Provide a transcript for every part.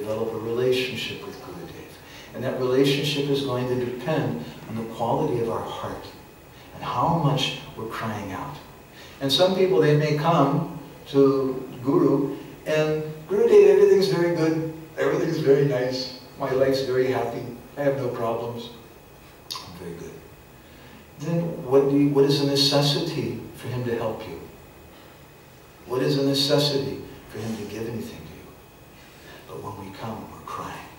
develop a relationship with Gurudev. And that relationship is going to depend on the quality of our heart and how much we're crying out. And some people, they may come to Guru and, Gurudev, everything's very good, everything's very nice, my life's very happy, I have no problems. I'm very good. Then what is a necessity for him to help you? What is a necessity for him to give anything to you? But when we come, we're crying.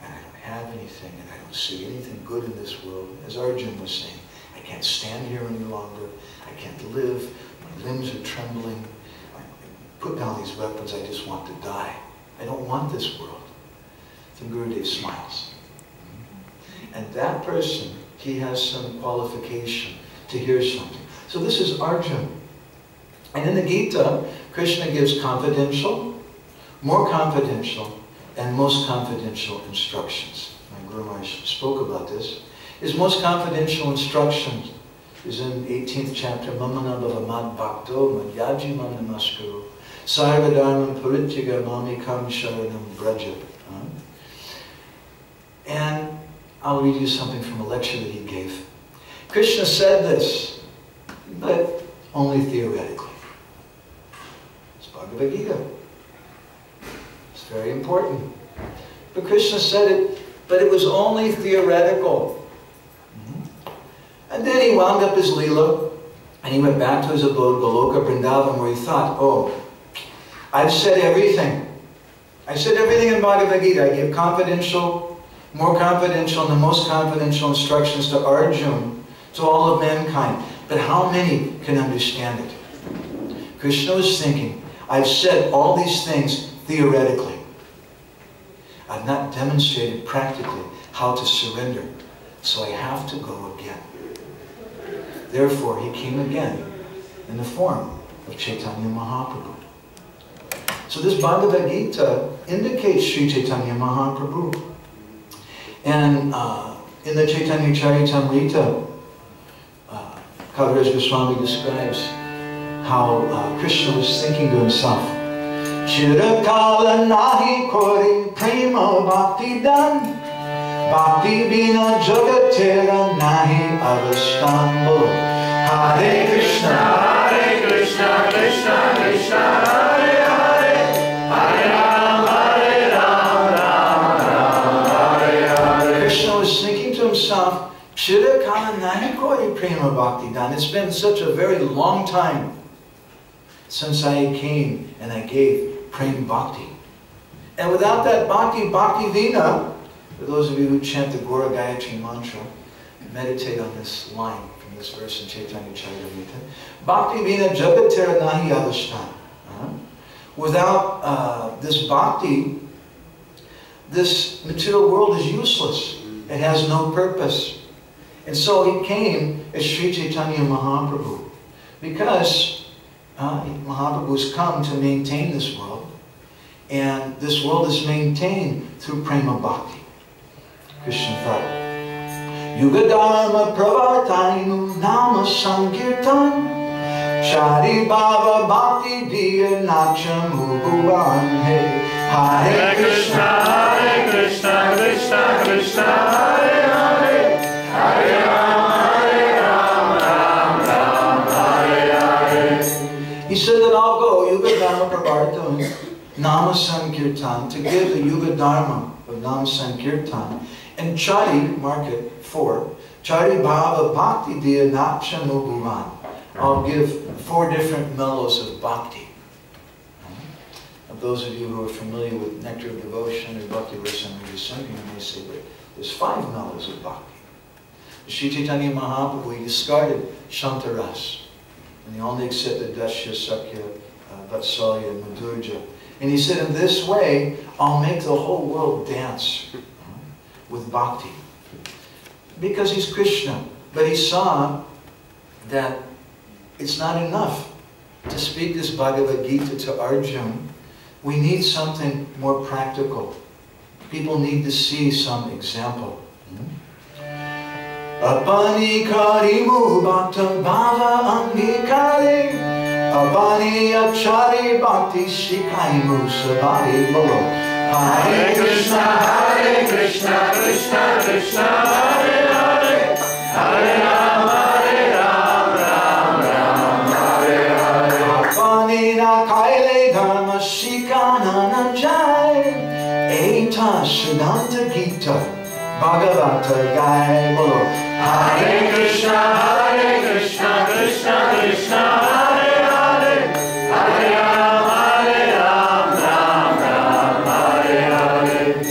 And I don't have anything, and I don't see anything good in this world. As Arjun was saying, I can't stand here any longer. I can't live. My limbs are trembling. I put down these weapons. I just want to die. I don't want this world. Then Gurudev smiles. And that person, he has some qualification to hear something. So this is Arjun. And in the Gita, Krishna gives confidential, more confidential, and most confidential instructions. My Guru Maharaj spoke about this. His most confidential instructions is in 18th chapter, Mamana Bhava Mad Bhakto Madhyaji Mam Namaskuru Sarvadharmam Purityaga Mamikam Sharanam Braja. And I'll read you something from a lecture that he gave. Krishna said this, but only theoretically. It's Bhagavad Gita. It's very important. But Krishna said it, but it was only theoretical. And then he wound up his Leela, and he went back to his abode, Goloka Vrindavan, where he thought, oh, I've said everything. I said everything in Bhagavad Gita. I gave confidential, more confidential, and the most confidential instructions to Arjuna, to all of mankind. But how many can understand it? Krishna was thinking, I've said all these things theoretically. I've not demonstrated practically how to surrender, so I have to go again. Therefore, he came again in the form of Chaitanya Mahaprabhu. So this Bhagavad Gita indicates Sri Chaitanya Mahaprabhu. And in the Chaitanya Charitamrita, Kaviraj Goswami describes how Krishna was thinking to himself, Chirakala nahi kori prema bhakti dan, bhakti bina jagatera nahi avastham. Hare Krishna, Krishna Krishna, Hare Hare, Hare Ram, Ram, Hare Hare. Krishna was thinking to himself, Chirakala nahi kori prema bhakti dan. It's been such a very long time since I came and I gave prema bhakti. And without that bhakti, bhakti vina, for those of you who chant the Gora Gayatri mantra, meditate on this line from this verse in Chaitanya Charitamrita. Bhakti vina jagatera nahi avashtan. Without this bhakti, this material world is useless. It has no purpose. And so he came as Sri Chaitanya Mahaprabhu, because Mahaprabhu has come to maintain this world, and this world is maintained through prema bhakti. Krishna thought, Yuga Dharma Pravartainu Nama Sankirtan Shari Bhava Bhakti Diya Nacham Bhuvan Hare Krishna, Krishna Krishna, Hare Hare, Hare Ram, Ram, Hare Hare. He said that I'll go Yuga Dharma Pravartainu Nama Sankirtan, to give the Yuga Dharma of Nama Sankirtan. And Chari, mark it, 4, Chari Bhava Bhakti Diya Nachanu Bhuvan. I'll give 4 different mellows of bhakti. And those of you who are familiar with Nectar of Devotion or Bhakti Rasamrita Sangam, you may say, but there's 5 mellows of bhakti. Sri Chaitanya Mahaprabhu, he discarded Shantaras, and he only accepted Dashya, Sakya, Vatsalya, and Madhurja. And he said, in this way, I'll make the whole world dance with bhakti. Because he's Krishna. But he saw that it's not enough to speak this Bhagavad Gita to Arjuna. We need something more practical. People need to see some example. Apani karimu bhakta bhava angikare, apani achari bhakti shikaimu sabari bolo. Hare Krishna, Krishna Krishna, Hare Hare, Hare Ram, Ram Ram, Hare Hare. Vanina Kaile Dharma Shikana Nanjai, Eta Siddhanta Gita, Bhagavata Gai Bolo. Hare Krishna, Krishna Krishna, Hare Hare, Hare Ram, Ram Ram, Hare Hare.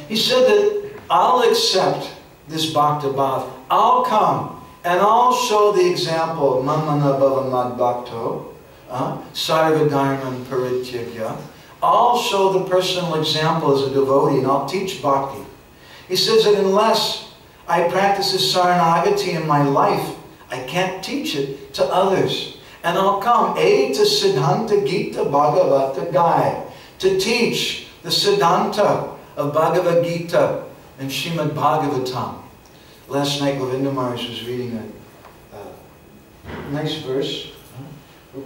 He said that I'll accept this Bhakta Bhav. I'll come and I'll show the example of Mamana Bhavamad Bhakto, Sarva Dharman Parityagya. I'll show the personal example as a devotee and I'll teach Bhakti. He says that unless I practice this Saranagati in my life, I can't teach it to others. And I'll come, to Siddhanta Gita Bhagavata Gai, to teach the Siddhanta of Bhagavad Gita and Srimad Bhagavatam. Last night Govinda Maharaj was reading a nice verse.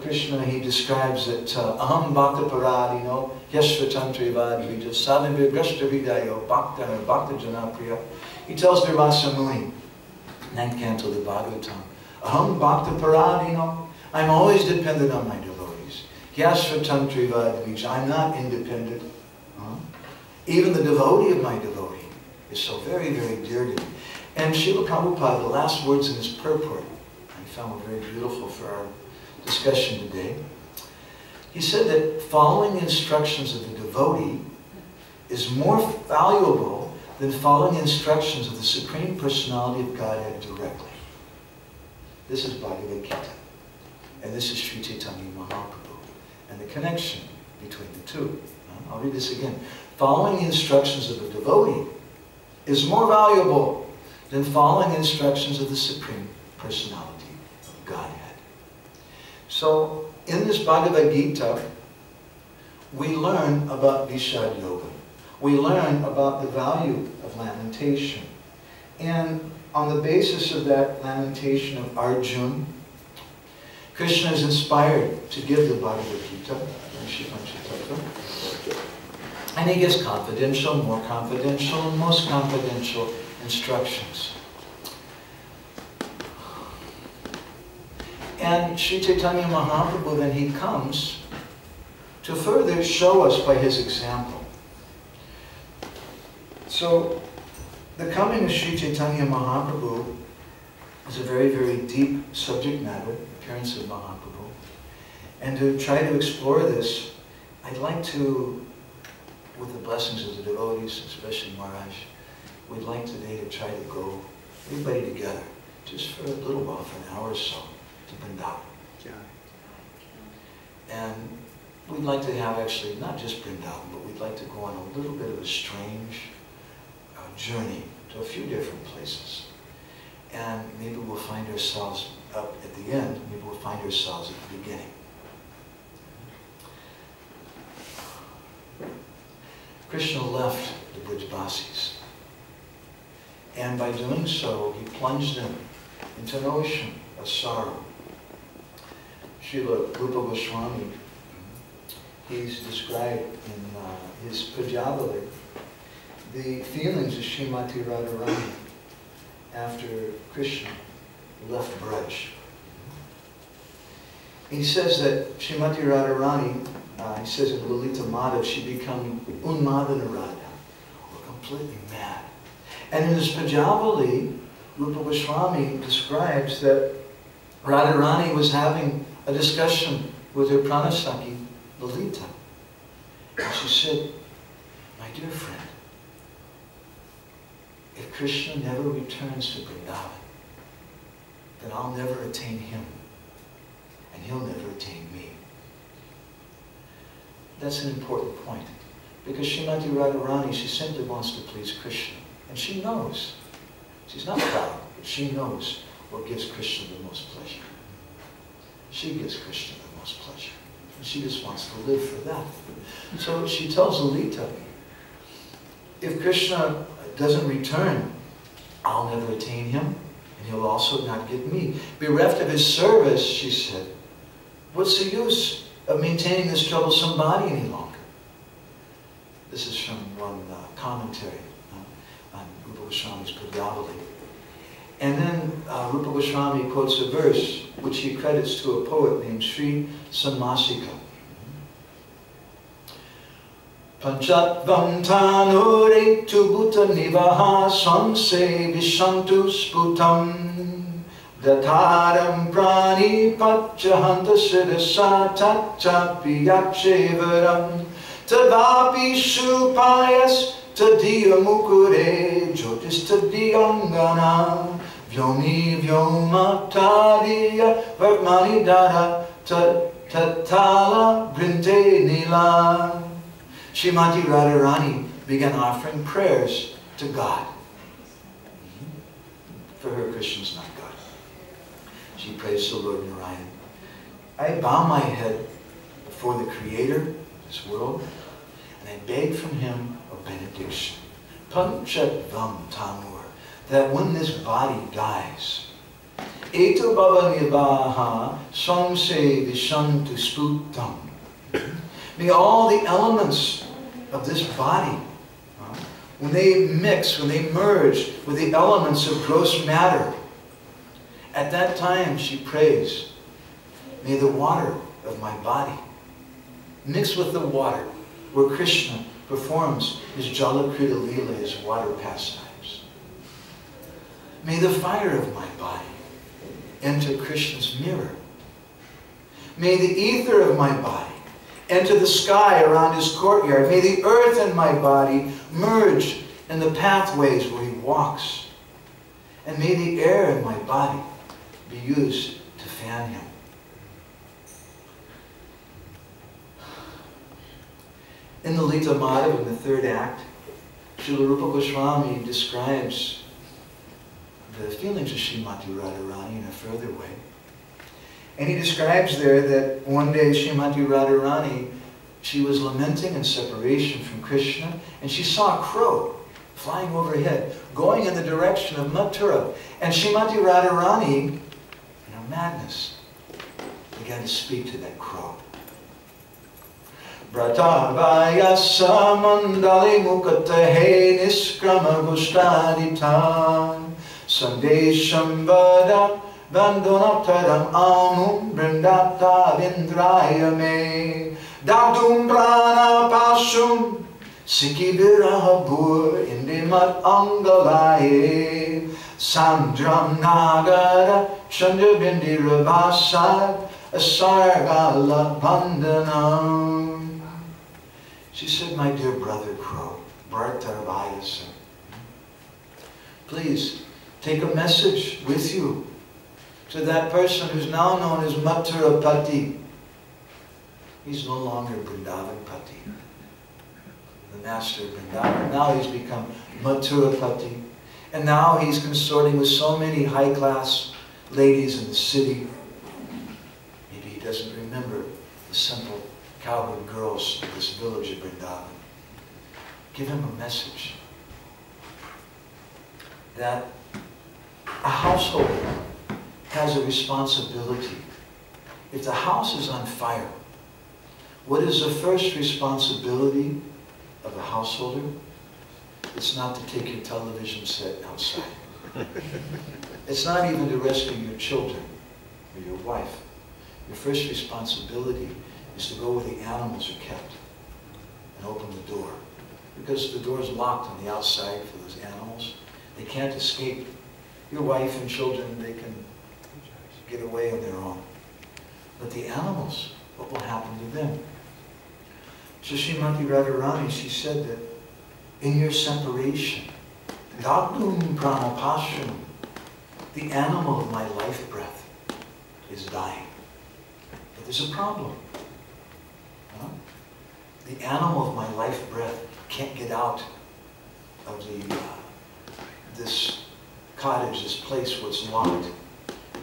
Krishna, he describes that Aham Bhakta Paradino, Yashvatantri Vadvita, Sadhavir Grashta Vidayo, Bhakta and Bhakta Janapriya. He tells Nirvasa Muni, 9th canto of the Bhagavatam, Aham Bhakta Paradino, I'm always dependent on my devotees. Yashvatantri Vadvita, I'm not independent. Even the devotee of my devotee is so very, very dear to me. And Srila Prabhupada, the last words in his purport, I found very beautiful for our discussion today. He said that following the instructions of the devotee is more valuable than following the instructions of the Supreme Personality of Godhead directly. This is Bhagavad Gita. And this is Sri Chaitanya Mahaprabhu. And the connection between the two. I'll read this again. Following the instructions of the devotee is more valuable than following the instructions of the Supreme Personality of Godhead. So, in this Bhagavad Gita, we learn about Vishad Yoga. We learn about the value of lamentation. And on the basis of that lamentation of Arjuna, Krishna is inspired to give the Bhagavad Gita, and he gives confidential, more confidential, and most confidential instructions. And Sri Chaitanya Mahaprabhu, then he comes to further show us by his example. So, the coming of Sri Chaitanya Mahaprabhu is a very, very deep subject matter, appearance of Mahaprabhu. And to try to explore this, I'd like to, with the blessings of the devotees, especially Maharaj, we'd like today to try to go, everybody together, just for a little while, for an hour or so, to Vrindavan. And we'd like to have actually not just Vrindavan, but we'd like to go on a little bit of a strange journey to a few different places. And maybe we'll find ourselves up at the end, maybe we'll find ourselves at the beginning. Krishna left the Brajbasis. And by doing so, he plunged them into an ocean of sorrow. Srila Rupa Goswami, he's described in his Prajavali the feelings of Srimati Radharani after Krishna left Braj. He says that Srimati Radharani, he says in Lalita Madhav, she became Unmadana Radha, or completely mad. And in his Prajavali, Rupa Goswami describes that Radharani was having a discussion with her Pranasaki, Lalita. And she said, my dear friend, if Krishna never returns to Vrindavan, then I'll never attain him, and he'll never attain me. That's an important point, because Srimati Radharani, she simply wants to please Krishna, and she knows. She's not proud, but she knows what gives Krishna the most pleasure. She gives Krishna the most pleasure, and she just wants to live for that. So she tells Lalita, if Krishna doesn't return, I'll never attain him, and he'll also not get me. Bereft of his service, she said, what's the use of maintaining this troublesome body any longer? This is from one commentary on Rupa Goswami's Padyavali. And then Rupa Goswami quotes a verse which he credits to a poet named Sri Sammasika. Panchatvam tanure tubuta nivaha samse vishantu sputam dataram prani pachahanta siddhasa tachapi yakshevaram tadapi shupayas tadiya mukure jyotis tadiyangana vyomi vyoma tadiya varmani dara tatala brinte nila. Srimati Radharani began offering prayers to God. For her, Krishna's not God. She prays to Lord Narayan. I bow my head before the Creator of this world, and I beg from Him a benediction. Panchatvam tamur, that when this body dies, eto bhava nivaha samse vishantu sputam. May all the elements of this body, when they mix, when they merge with the elements of gross matter, at that time she prays, may the water of my body mix with the water where Krishna performs his Jalakrita Leela, his water pastimes. May the fire of my body enter Krishna's mirror. May the ether of my body enter the sky around his courtyard. May the earth in my body merge in the pathways where he walks. And may the air in my body be used to fan him. In the Lita Madhav, in the third act, Srila Rupa Goswami describes the feelings of Srimati Radharani in a further way. And he describes there that one day Srimati Radharani, she was lamenting in separation from Krishna, and she saw a crow flying overhead, going in the direction of Mathura. And Srimati Radharani, in her madness, began to speak to that crow. Bratavaya samandali mukatahe niskrama gushtaditam sandesham vada Vandonataram amum brindata vindraya me Dadum prana pashum Sikibiraha bur indimat angalaye Sandram nagara Chandabindira vasad Asargala pandanam. She said, my dear brother crow, Bhartarvayasa, please take a message with you to that person who's now known as Mathura Pati. He's no longer Vrindavan Pati, the master of Vrindavan. Now he's become Mathura Pati. And now he's consorting with so many high-class ladies in the city. Maybe he doesn't remember the simple cowherd girls of this village of Vrindavan. Give him a message that a household has a responsibility. If the house is on fire, what is the first responsibility of a householder? It's not to take your television set outside. It's not even to rescue your children or your wife. Your first responsibility is to go where the animals are kept and open the door. Because the door is locked on the outside for those animals. They can't escape. Your wife and children, they can get away on their own. But the animals, what will happen to them? So Srimati Radharani, she said that in your separation, Dagdum Pranapashram, the animal of my life breath is dying. But there's a problem. Huh? The animal of my life breath can't get out of this cottage, this place where it's locked,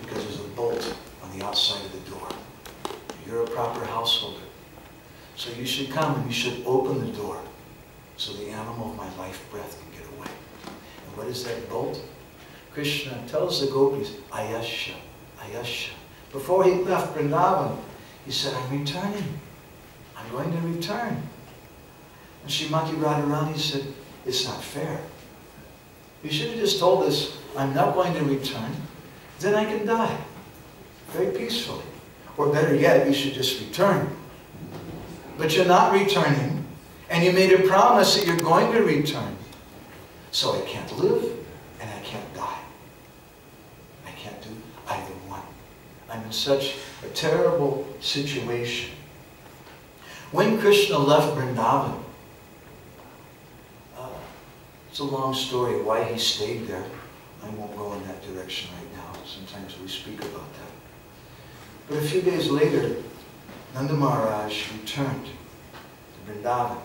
because there's a bolt on the outside of the door. You're a proper householder. So you should come and you should open the door so the animal of my life breath can get away. And what is that bolt? Krishna tells the gopis, Ayasha, Ayasha. Before he left Vrindavan, he said, I'm returning. I'm going to return. And Srimati Radharani said, it's not fair. You should have just told us, I'm not going to return, then I can die. Very peacefully. Or better yet, you should just return. But you're not returning, and you made a promise that you're going to return. So I can't live, and I can't die. I can't do either one. I'm in such a terrible situation. When Krishna left Vrindavan, it's a long story why he stayed there. I won't go in that direction right now. Sometimes we speak about that. But a few days later, Nanda Maharaj returned to Vrindavan.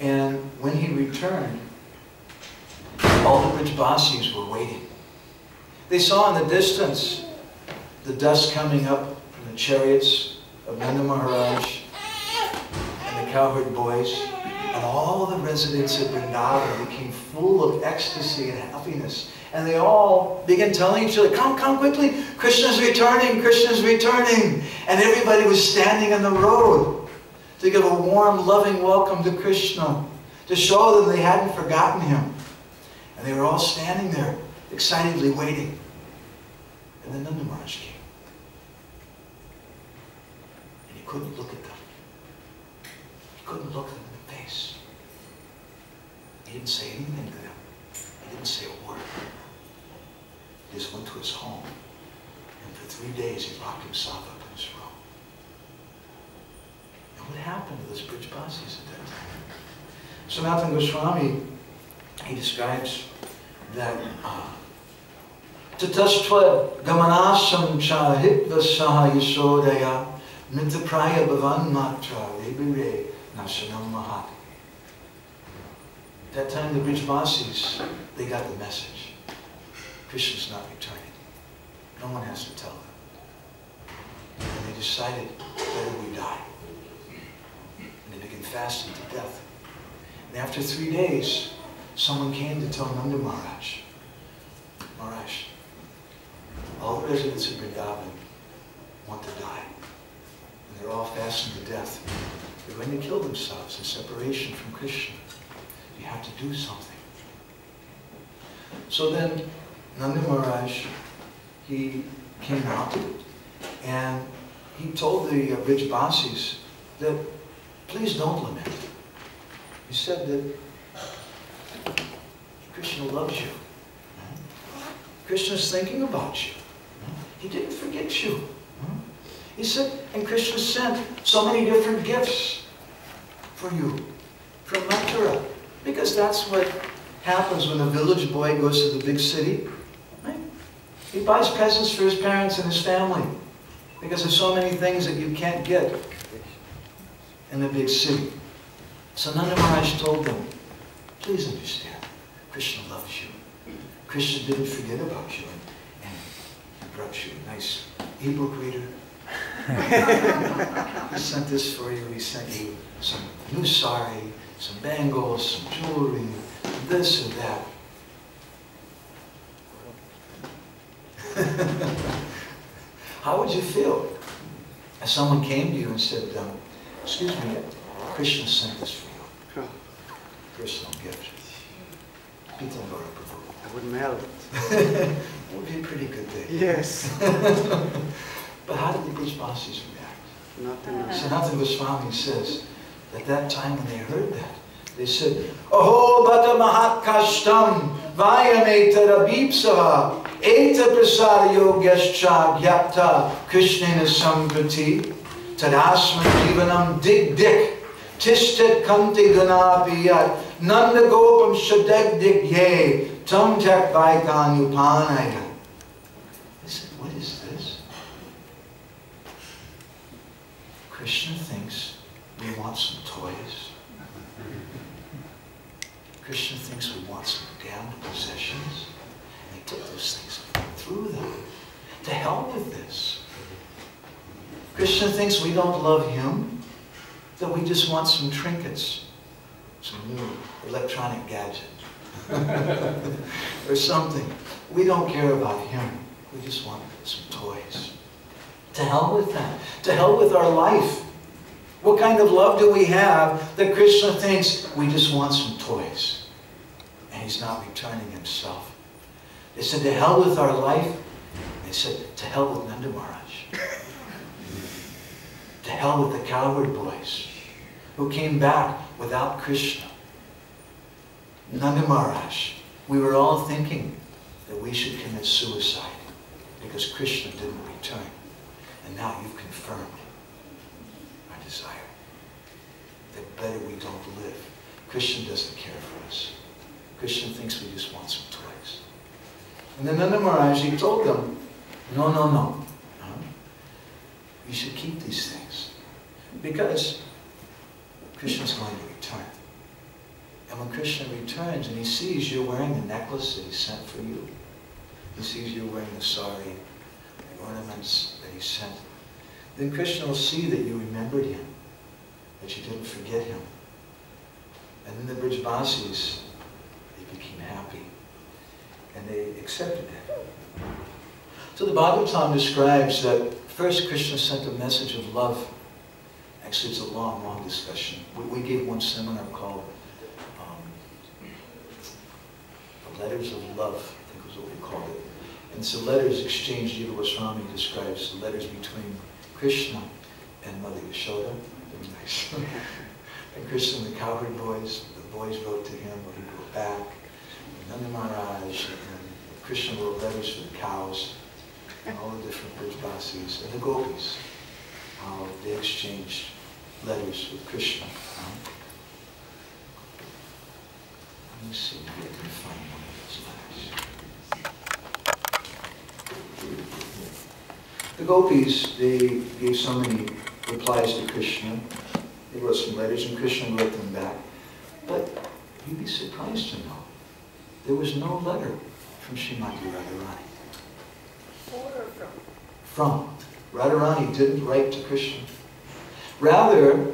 And when he returned, all the Brajbasis were waiting. They saw in the distance the dust coming up from the chariots of Nanda Maharaj and the cowherd boys. And all the residents of Vrindavan became full of ecstasy and happiness. And they all began telling each other, come, come quickly, Krishna's returning, Krishna's returning. And everybody was standing on the road to give a warm, loving welcome to Krishna, to show them they hadn't forgotten him. And they were all standing there, excitedly waiting. And then Nanda Maharaj came. And he couldn't look at them. He couldn't look at them. He didn't say anything to them. He didn't say a word. He just went to his home. And for 3 days he locked himself up in his room. And what happened to those Brajbasis at that time? Sanatana Goswami, he describes that Tatastva gamanasam cha hitvasaha yasodaya mitapraya bhavan matra rebire nasanam mahat. At that time, the Brajbasis, they got the message. Krishna's not returning. No one has to tell them. And they decided, better we die. And they began fasting to death. And after 3 days, someone came to tell Nanda Maharaj, Maharaj, all the residents of Vrindavan want to die. And they're all fasting to death. They're going to kill themselves in separation from Krishna. You have to do something. So then Nanda Maharaj, he came out and he told the Brajbasis that please don't lament. He said that Krishna loves you. Krishna's thinking about you. He didn't forget you. He said, and Krishna sent so many different gifts for you from Mathura. Because that's what happens when a village boy goes to the big city. Right? He buys presents for his parents and his family. Because there's so many things that you can't get in the big city. So Nanda Maharaj told them, please understand, Krishna loves you. Krishna didn't forget about you. And he brought you a nice e-book reader. He sent this for you. He sent you some new sari, some bangles, some jewelry, this and that. How would you feel if someone came to you and said, excuse me, Krishna sent this for you. Personal gift. Pitambara Prabhu. I would melt. It would be a pretty good day. Yes. But how did the Brajbasis react? Nothing. Sanatana Goswami says, at that time when they heard that, they said, Aho bata mahat kashtam vayam etara bipsava eta prasada yogyascha gyapta krishnena samprati tadasma jivanam dig dik tishtet kanti ganapiyat nanda gopam shadeg dik ye tam tak vaikan upanaya. They said, what is this? Krishna thinks we want some toys. Krishna thinks we want some damned possessions. And he took those things and threw them. To hell with this. Krishna thinks we don't love him, that we just want some trinkets, some new electronic gadget, or something. We don't care about him. We just want some toys. To hell with that. To hell with our life. What kind of love do we have that Krishna thinks we just want some toys? And he's not returning himself. They said, to hell with our life. They said, to hell with Nanda Maharaj. To hell with the cowherd boys who came back without Krishna. Nanda Maharaj, we were all thinking that we should commit suicide because Krishna didn't return. And now you've confirmed our desire. That better we don't live. Krishna doesn't care for us. Krishna thinks we just want some toys. And then Nanda Maharaj, he told them, no, no, no. You should keep these things. Because Krishna's going to return. And when Krishna returns and he sees you're wearing the necklace that he sent for you, he sees you're wearing the sari, the ornaments that he sent, then Krishna will see that you remembered him, that you didn't forget him. And then the Brajbasis, they became happy. And they accepted it. So the Bhagavatam describes that first Krishna sent a message of love. Actually, it's a long, long discussion. We gave one seminar called The Letters of Love, I think was what we called it. And it's the letters exchanged. Jiva Goswami describes the letters between Krishna and Mother Yashoda. Very nice. And Krishna and the cowherd boys, the boys wrote to him, or he wrote back. And Nanda Maharaj, and Krishna wrote letters for the cows, and all the different Brajbasis, and the gopis. How they exchanged letters with Krishna. Let me see if I can find one of those letters. The gopis, they gave so many replies to Krishna. They wrote some letters and Krishna wrote them back. But you'd be surprised to know there was no letter from Srimati Radharani. Or from? From. Radharani didn't write to Krishna. Rather,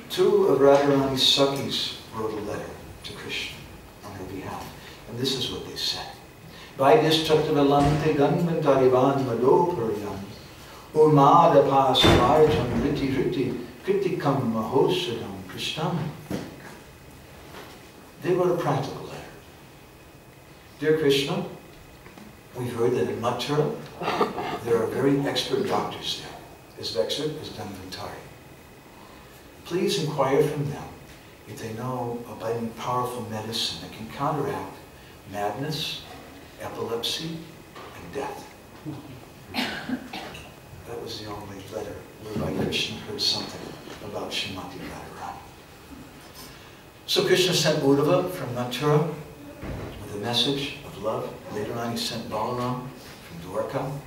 two of Radharani's Sakhis wrote a letter to Krishna on her behalf. And this is what they said. Vaidishchattavalante ganvantarivan madoparyan urmadapasvarjam riti riti kritikam mahosadam krishnam. They wrote a practical letter. Dear Krishna, we've heard that in Mathura, there are very expert doctors there, as expert as Dhanvantari. Please inquire from them if they know about any powerful medicine that can counteract madness, epilepsy, and death. That was the only letter whereby Krishna heard something about Srimati Radharani. So Krishna sent Uddhava from Mathura with a message of love. Later on he sent Balaram from Dwarka.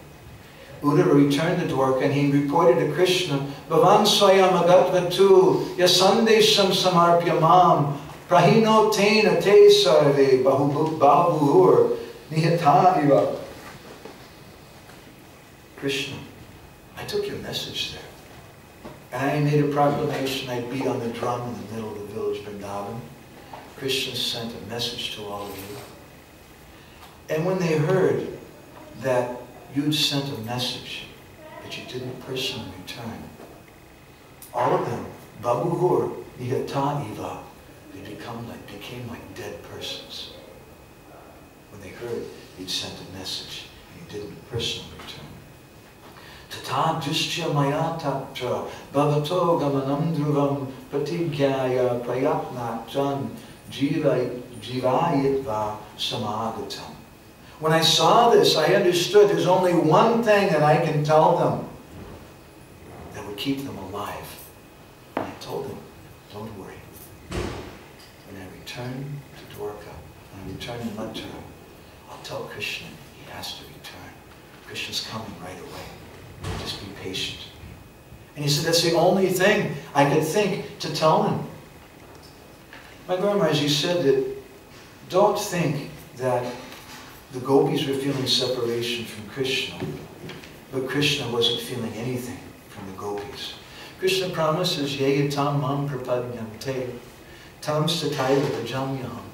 Uddhava returned to Dwarka and he reported to Krishna, Bhavan swayam agatvatu yasandesham samarpya mam prahino tena te sarve bahuhur nihata iva. Krishna, I took your message there. And I made a proclamation. I beat on the drum in the middle of the village Vrindavan. Krishna sent a message to all of you. And when they heard that you'd sent a message, but you didn't personally return, all of them, babuhur nihata iva, they became like dead persons. When they heard you'd sent a message and you didn't personally return. Tata dushya maya tatra bhavato gamanam dhruvam patigyaya prayatna jan jivayitva samagatam. When I saw this, I understood there's only one thing that I can tell them that would keep them alive. And I told them, don't worry. When I return to Dwarka, when I return to Mathura, I'll tell Krishna he has to return. Krishna's coming right away. Just be patient. And he said, that's the only thing I could think to tell him. My Guru Maharaj, he said that don't think that the gopis were feeling separation from Krishna, but Krishna wasn't feeling anything from the gopis. Krishna promises, Yeyatam mam prapadyante, tam sataiva bhajamyaham,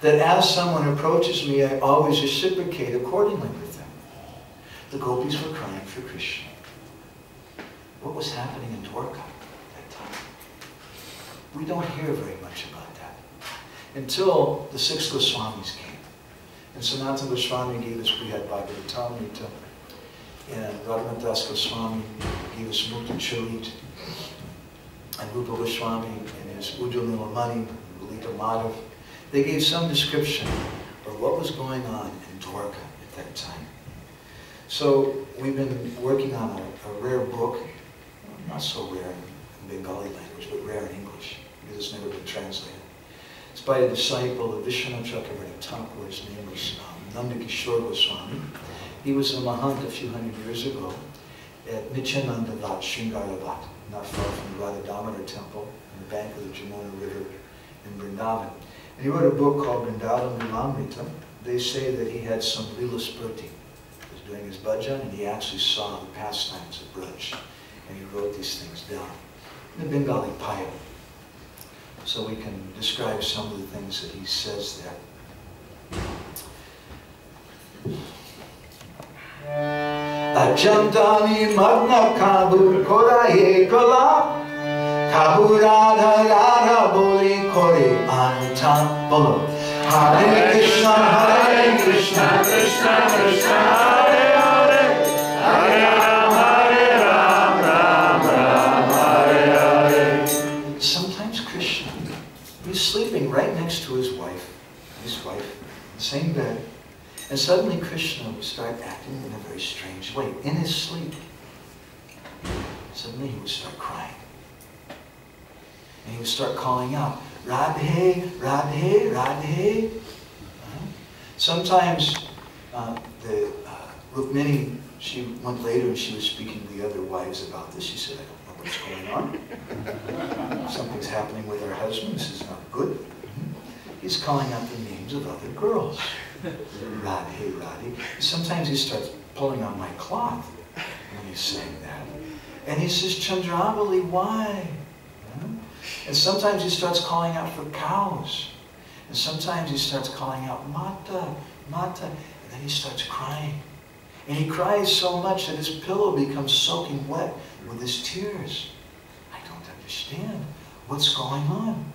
that as someone approaches me, I always reciprocate accordingly with them. The gopis were crying for Krishna. What was happening in Dwarka at that time? we don't hear very much about that. Until the 6 Goswamis came. And Sanatana Goswami gave us Brihad Bhagavatamrita, and Raghunath Das Goswami gave us Mukta Charit, and Rupa Goswami in his Ujjwal Nilamani, Lalita Madhav, they gave some description of what was going on in Dwarka at that time. So we've been working on a rare book, not so rare in Bengali language, but rare in English, because it's never been translated. It's by a disciple of Vishwanath Chakravarti Thakur. His name was Nandakishore Goswami. He was a Mahant a few hundred years ago at Nityanandavat, Sringaravat, not far from the Radha Damodar temple, on the bank of the Jamuna River in Vrindavan. And he wrote a book called Vrindavan Lilamrita. They say that he had some Lila Spurti. He was doing his bhajan, and he actually saw the pastimes of Braj. And he wrote these things down in the Bengali Paya. So we can describe some of the things that he says there. Ajamdani magna kabu koraye kala kabu radha radha boli kore anutam bolo. Hare Krishna, Krishna Krishna, Hare Hare, Hare Ram, Ram Ram, Hare Hare. Sometimes Krishna, he's sleeping right next to his wife, in the same bed. And suddenly Krishna would start acting in a very strange way, in his sleep. Suddenly he would start crying. And he would start calling out, Radhe, Radhe, Radhe. Sometimes Rukmini, she went later and she was speaking to the other wives about this. She said, I don't know what's going on. Something's happening with her husband. This is not good. He's calling out the names of other girls. Radhe, Radhe. Sometimes he starts pulling on my cloth when he's saying that. And he says, Chandravali, why? And sometimes he starts calling out for cows. And sometimes he starts calling out, Mata, Mata. And then he starts crying. And he cries so much that his pillow becomes soaking wet with his tears. I don't understand what's going on.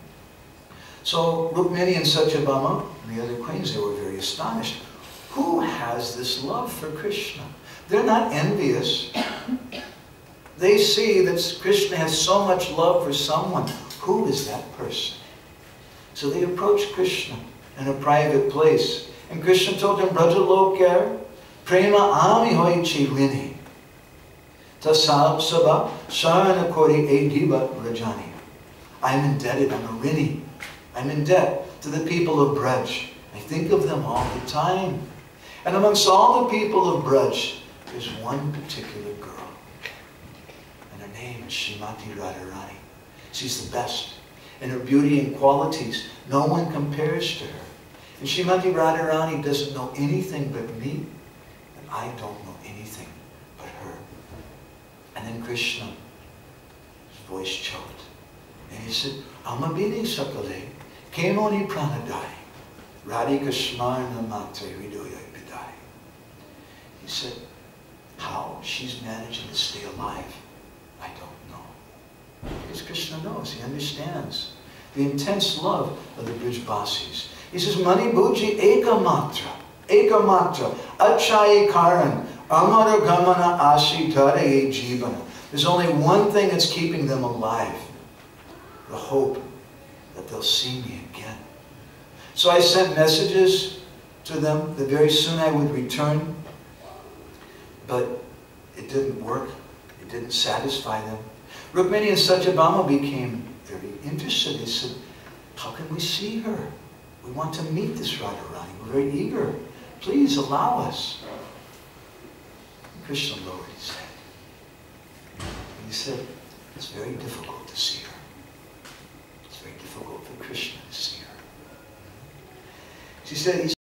So Rukmini and Satyabhama and the other queens, they were very astonished. Who has this love for Krishna? They're not envious. They see that Krishna has so much love for someone. Who is that person? So they approached Krishna in a private place. And Krishna told them, Brajalokar, Prema ami hoichi rini. Tasab sabha sarana kori ediba rajani. I'm indebted, I'm a rini. I'm in debt to the people of Braj. I think of them all the time. And amongst all the people of Braj, there's one particular girl. And her name is Srimati Radharani. She's the best. In her beauty and qualities, no one compares to her. And Srimati Radharani doesn't know anything but me, and I don't know anything but her. And then Krishna, his voice choked. And he said, Amabini sakale. Kemoni pranadai, Radhika smarna matre hridoya bidai. He said, how she's managing to stay alive, I don't know. Because Krishna knows, he understands the intense love of the Brijbasis. He says, Mani bhuji ekamatra, achai karan, amara gamana asi tare jivana. There's only one thing that's keeping them alive, the hope that they'll see me again. So I sent messages to them that very soon I would return, but it didn't work. It didn't satisfy them. Rukmini and Satyabhama became very interested. They said, how can we see her? We want to meet this Radharani. We're very eager. Please allow us. And Krishna lowered his head. And he said, it's very difficult to see her. It's very difficult for Krishna to see her. She said,